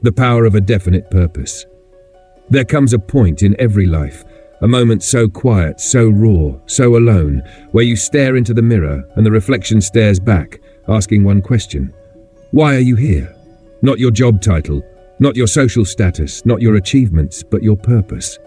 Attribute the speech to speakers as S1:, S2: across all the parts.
S1: The power of a definite purpose. There comes a point in every life, a moment so quiet, so raw, so alone, where you stare into the mirror and the reflection stares back, asking one question. Why are you here? Not your job title, not your social status, not your achievements, but your purpose.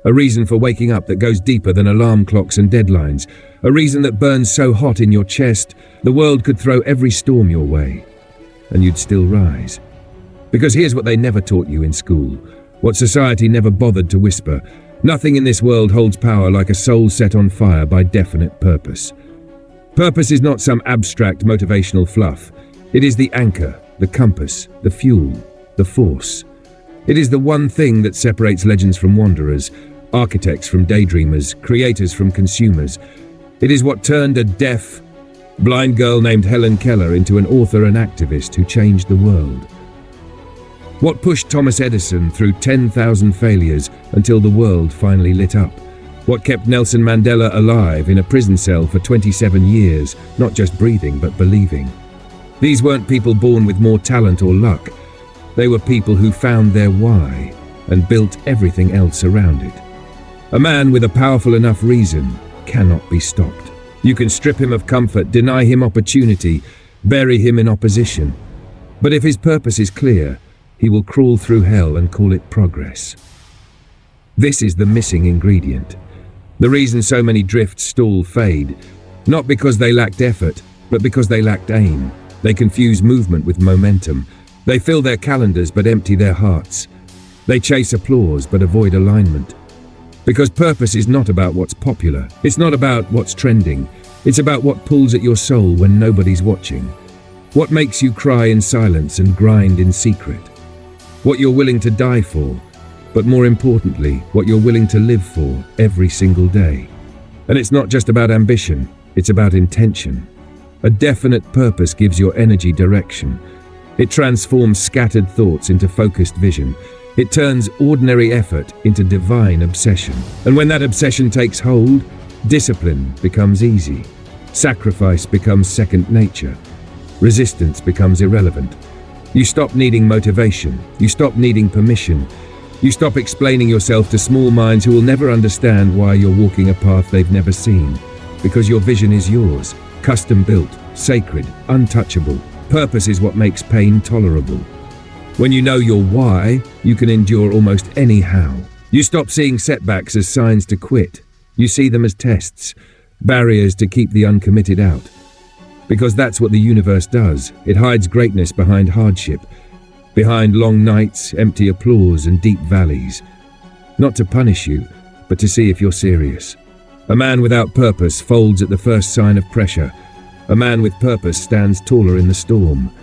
S1: A reason for waking up that goes deeper than alarm clocks and deadlines. A reason that burns so hot in your chest, the world could throw every storm your way, and you'd still rise. Because here's what they never taught you in school, what society never bothered to whisper. Nothing in this world holds power like a soul set on fire by definite purpose. Purpose is not some abstract motivational fluff. It is the anchor, the compass, the fuel, the force. It is the one thing that separates legends from wanderers, architects from daydreamers, creators from consumers. It is what turned a deaf, blind girl named Helen Keller into an author and activist who changed the world. What pushed Thomas Edison through 10,000 failures until the world finally lit up? What kept Nelson Mandela alive in a prison cell for 27 years, not just breathing but believing? These weren't people born with more talent or luck. They were people who found their why and built everything else around it. A man with a powerful enough reason cannot be stopped. You can strip him of comfort, deny him opportunity, bury him in opposition. But if his purpose is clear, he will crawl through hell and call it progress. This is the missing ingredient. The reason so many drift, stall, fade, not because they lacked effort, but because they lacked aim. They confuse movement with momentum. They fill their calendars but empty their hearts. They chase applause but avoid alignment. Because purpose is not about what's popular. It's not about what's trending. It's about what pulls at your soul when nobody's watching. What makes you cry in silence and grind in secret. What you're willing to die for, but more importantly, what you're willing to live for every single day. And it's not just about ambition, it's about intention. A definite purpose gives your energy direction. It transforms scattered thoughts into focused vision. It turns ordinary effort into divine obsession. And when that obsession takes hold, discipline becomes easy. Sacrifice becomes second nature. Resistance becomes irrelevant. You stop needing motivation. You stop needing permission. You stop explaining yourself to small minds who will never understand why you're walking a path they've never seen. Because your vision is yours, custom built, sacred, untouchable. Purpose is what makes pain tolerable. When you know your why, you can endure almost any how. You stop seeing setbacks as signs to quit. You see them as tests, barriers to keep the uncommitted out. Because that's what the universe does. It hides greatness behind hardship, behind long nights, empty applause, and deep valleys. Not to punish you, but to see if you're serious. A man without purpose folds at the first sign of pressure. A man with purpose stands taller in the storm.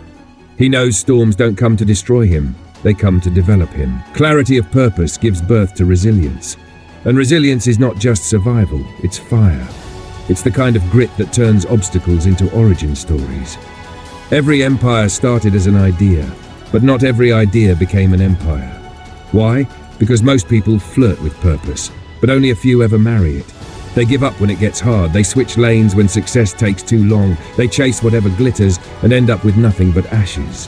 S1: He knows storms don't come to destroy him, they come to develop him. Clarity of purpose gives birth to resilience. And resilience is not just survival, it's fire. It's the kind of grit that turns obstacles into origin stories. Every empire started as an idea, but not every idea became an empire. Why? Because most people flirt with purpose, but only a few ever marry it. They give up when it gets hard, they switch lanes when success takes too long, they chase whatever glitters and end up with nothing but ashes.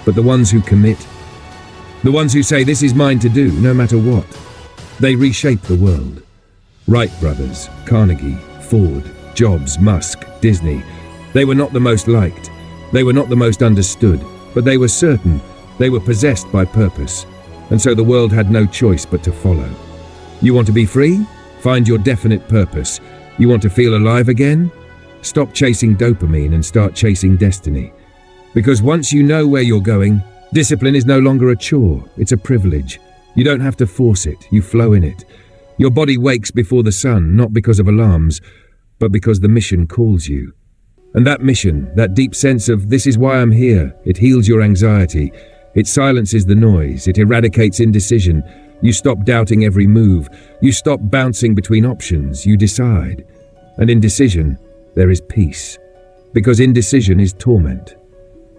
S1: But the ones who commit, the ones who say this is mine to do no matter what, they reshape the world. Wright brothers, Carnegie, Ford, Jobs, Musk, Disney. They were not the most liked. They were not the most understood, but they were certain. They were possessed by purpose. And so the world had no choice but to follow. You want to be free? Find your definite purpose. You want to feel alive again? Stop chasing dopamine and start chasing destiny. Because once you know where you're going, discipline is no longer a chore, it's a privilege. You don't have to force it, you flow in it. Your body wakes before the sun, not because of alarms, but because the mission calls you. And that mission, that deep sense of this is why I'm here, it heals your anxiety. It silences the noise, it eradicates indecision. You stop doubting every move. You stop bouncing between options, you decide. And in decision, there is peace. Because indecision is torment.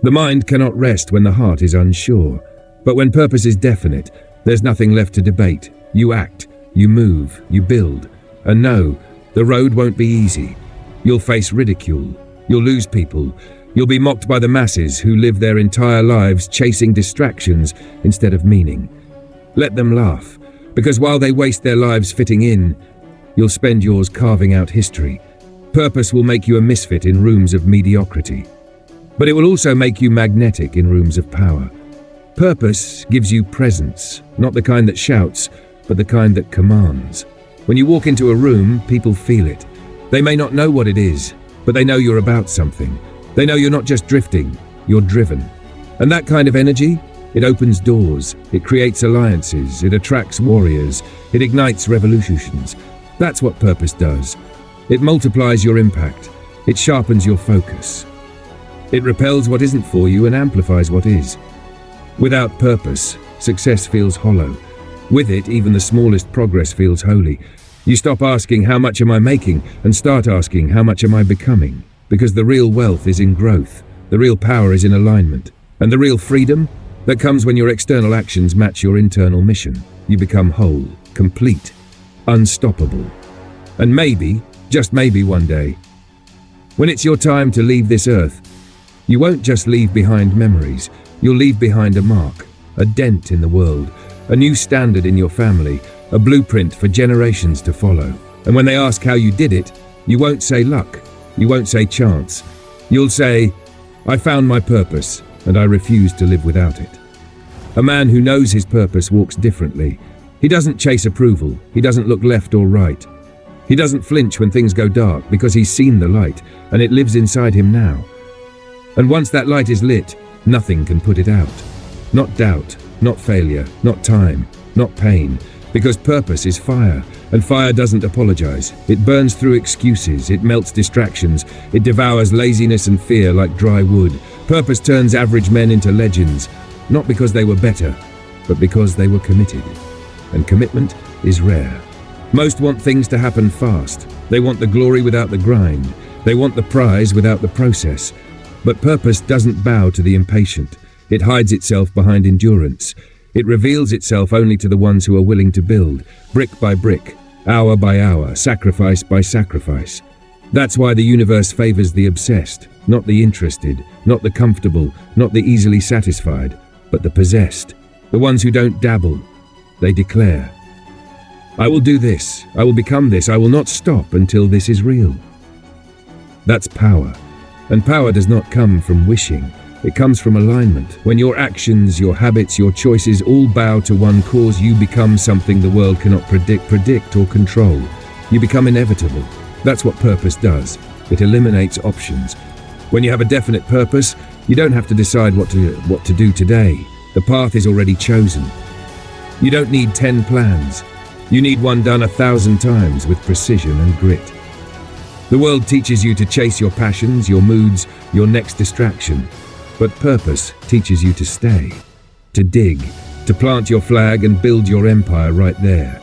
S1: The mind cannot rest when the heart is unsure. But when purpose is definite, there's nothing left to debate. You act, you move, you build. And no, the road won't be easy. You'll face ridicule. You'll lose people. You'll be mocked by the masses who live their entire lives chasing distractions instead of meaning. Let them laugh, because while they waste their lives fitting in, you'll spend yours carving out history. Purpose will make you a misfit in rooms of mediocrity, but it will also make you magnetic in rooms of power. Purpose gives you presence, not the kind that shouts, but the kind that commands. When you walk into a room, people feel it. They may not know what it is, but they know you're about something. They know you're not just drifting, you're driven. And that kind of energy, it opens doors, it creates alliances, it attracts warriors, it ignites revolutions. That's what purpose does. It multiplies your impact, it sharpens your focus. It repels what isn't for you and amplifies what is. Without purpose, success feels hollow. With it, even the smallest progress feels holy. You stop asking, how much am I making, and start asking, how much am I becoming? Because the real wealth is in growth, the real power is in alignment, and the real freedom, that comes when your external actions match your internal mission. You become whole, complete, unstoppable. And maybe, just maybe one day, when it's your time to leave this earth, you won't just leave behind memories, you'll leave behind a mark, a dent in the world, a new standard in your family, a blueprint for generations to follow. And when they ask how you did it, you won't say luck, you won't say chance. You'll say, I found my purpose, and I refuse to live without it. A man who knows his purpose walks differently. He doesn't chase approval, he doesn't look left or right. He doesn't flinch when things go dark because he's seen the light, and it lives inside him now. And once that light is lit, nothing can put it out. Not doubt, not failure, not time, not pain, because purpose is fire, and fire doesn't apologize. It burns through excuses, it melts distractions, it devours laziness and fear like dry wood. Purpose turns average men into legends, not because they were better, but because they were committed. And commitment is rare. Most want things to happen fast. They want the glory without the grind. They want the prize without the process. But purpose doesn't bow to the impatient. It hides itself behind endurance. It reveals itself only to the ones who are willing to build, brick by brick, hour by hour, sacrifice by sacrifice. That's why the universe favors the obsessed, not the interested, not the comfortable, not the easily satisfied, but the possessed, the ones who don't dabble. They declare, I will do this, I will become this, I will not stop until this is real. That's power. And power does not come from wishing. It comes from alignment. When your actions, your habits, your choices all bow to one cause, you become something the world cannot predict or control. You become inevitable. That's what purpose does. It eliminates options. When you have a definite purpose, you don't have to decide what to do today. The path is already chosen. You don't need 10 plans. You need one done 1,000 times with precision and grit. The world teaches you to chase your passions, your moods, your next distraction. But purpose teaches you to stay, to dig, to plant your flag and build your empire right there.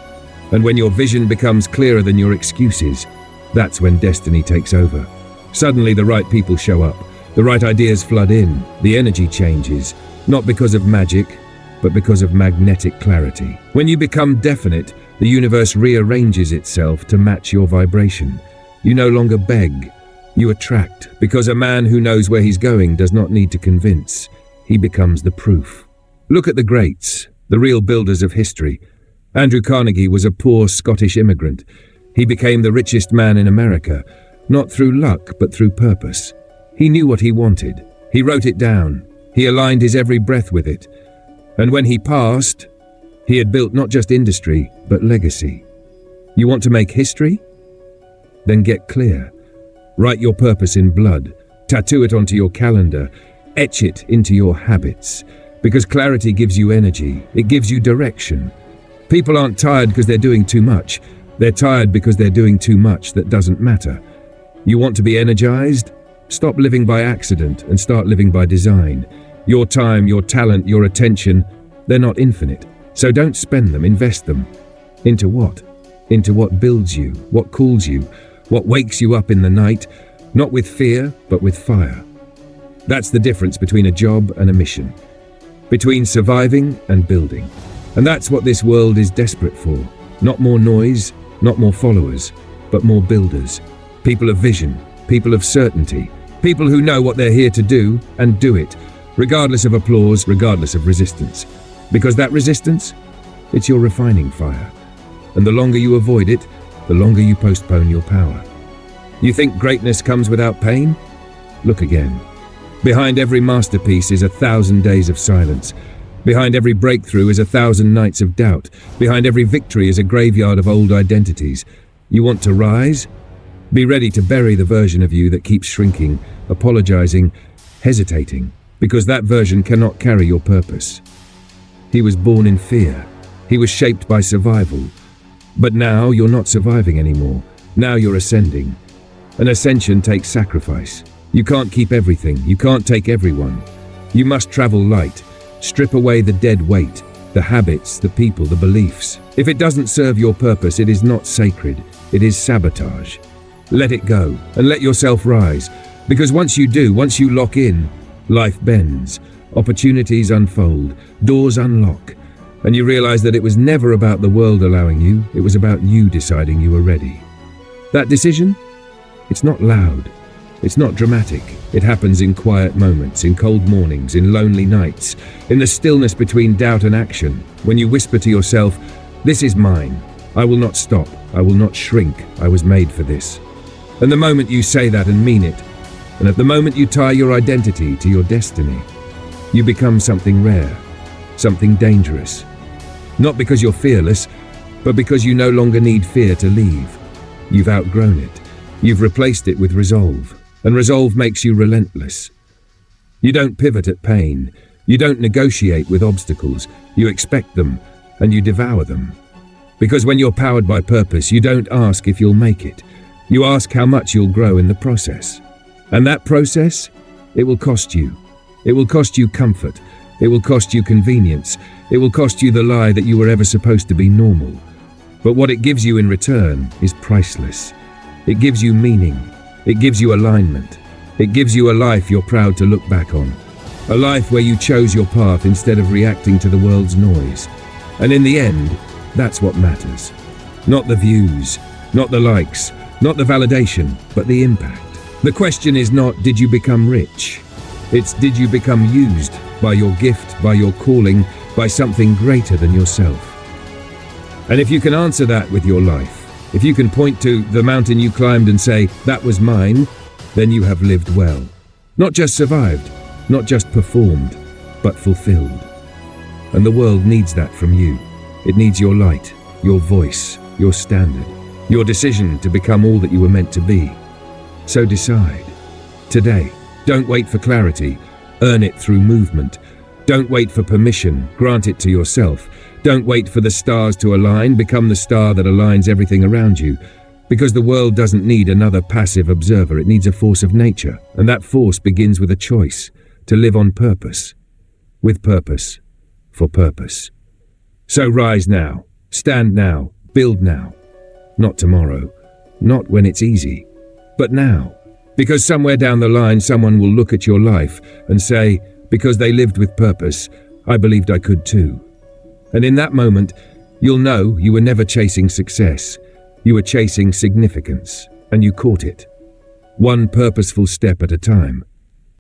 S1: And when your vision becomes clearer than your excuses, that's when destiny takes over. Suddenly the right people show up, the right ideas flood in, the energy changes, not because of magic, but because of magnetic clarity. When you become definite, the universe rearranges itself to match your vibration. You no longer beg. You attract, because a man who knows where he's going does not need to convince. He becomes the proof. Look at the greats, the real builders of history. Andrew Carnegie was a poor Scottish immigrant. He became the richest man in America, not through luck, but through purpose. He knew what he wanted. He wrote it down. He aligned his every breath with it. And when he passed, he had built not just industry, but legacy. You want to make history? Then get clear. Write your purpose in blood, tattoo it onto your calendar, etch it into your habits, because clarity gives you energy, it gives you direction. People aren't tired because they're doing too much, they're tired because they're doing too much that doesn't matter. You want to be energized? Stop living by accident and start living by design. Your time, your talent, your attention, they're not infinite, so don't spend them, invest them. Into what? Into what builds you, what cools you, what wakes you up in the night, not with fear, but with fire. That's the difference between a job and a mission, between surviving and building. And that's what this world is desperate for. Not more noise, not more followers, but more builders. People of vision, people of certainty, People who know what they're here to do and do it, regardless of applause, regardless of resistance. Because that resistance, it's your refining fire. And the longer you avoid it, the longer you postpone your power. You think greatness comes without pain? Look again. Behind every masterpiece is 1,000 days of silence. Behind every breakthrough is 1,000 nights of doubt. Behind every victory is a graveyard of old identities. You want to rise? Be ready to bury the version of you that keeps shrinking, apologizing, hesitating, because that version cannot carry your purpose. He was born in fear. He was shaped by survival. But now you're not surviving anymore. Now you're ascending. An ascension takes sacrifice. You can't keep everything. You can't take everyone. You must travel light. Strip away the dead weight, the habits, the people, the beliefs. If it doesn't serve your purpose, it is not sacred. It is sabotage. Let it go and let yourself rise. Because once you do, once you lock in, life bends, opportunities unfold, doors unlock, and you realize that it was never about the world allowing you, it was about you deciding you were ready. That decision? It's not loud. It's not dramatic. It happens in quiet moments, in cold mornings, in lonely nights, in the stillness between doubt and action, when you whisper to yourself, "This is mine. I will not stop. I will not shrink. I was made for this." And the moment you say that and mean it, and at the moment you tie your identity to your destiny, you become something rare, something dangerous. Not because you're fearless, but because you no longer need fear to leave. You've outgrown it. You've replaced it with resolve. And resolve makes you relentless. You don't pivot at pain. You don't negotiate with obstacles. You expect them, and you devour them. Because when you're powered by purpose, you don't ask if you'll make it. You ask how much you'll grow in the process. And that process, it will cost you. It will cost you comfort. It will cost you convenience. It will cost you the lie that you were ever supposed to be normal. But what it gives you in return is priceless. It gives you meaning. It gives you alignment. It gives you a life you're proud to look back on. A life where you chose your path instead of reacting to the world's noise. And in the end, that's what matters. Not the views, not the likes, not the validation, but the impact. The question is not, did you become rich? It's, did you become used by your gift, by your calling, by something greater than yourself? And if you can answer that with your life, if you can point to the mountain you climbed and say, "That was mine," then you have lived well. Not just survived, not just performed, but fulfilled. And the world needs that from you. It needs your light, your voice, your standard, your decision to become all that you were meant to be. So decide. Today, don't wait for clarity. Earn it through movement. Don't wait for permission. Grant it to yourself. Don't wait for the stars to align. Become the star that aligns everything around you. Because the world doesn't need another passive observer. It needs a force of nature. And that force begins with a choice to live on purpose. With purpose. For purpose. So rise now. Stand now. Build now. Not tomorrow. Not when it's easy. But now. Because somewhere down the line, someone will look at your life and say, because they lived with purpose, I believed I could too. And in that moment, you'll know you were never chasing success. You were chasing significance, and you caught it. One purposeful step at a time.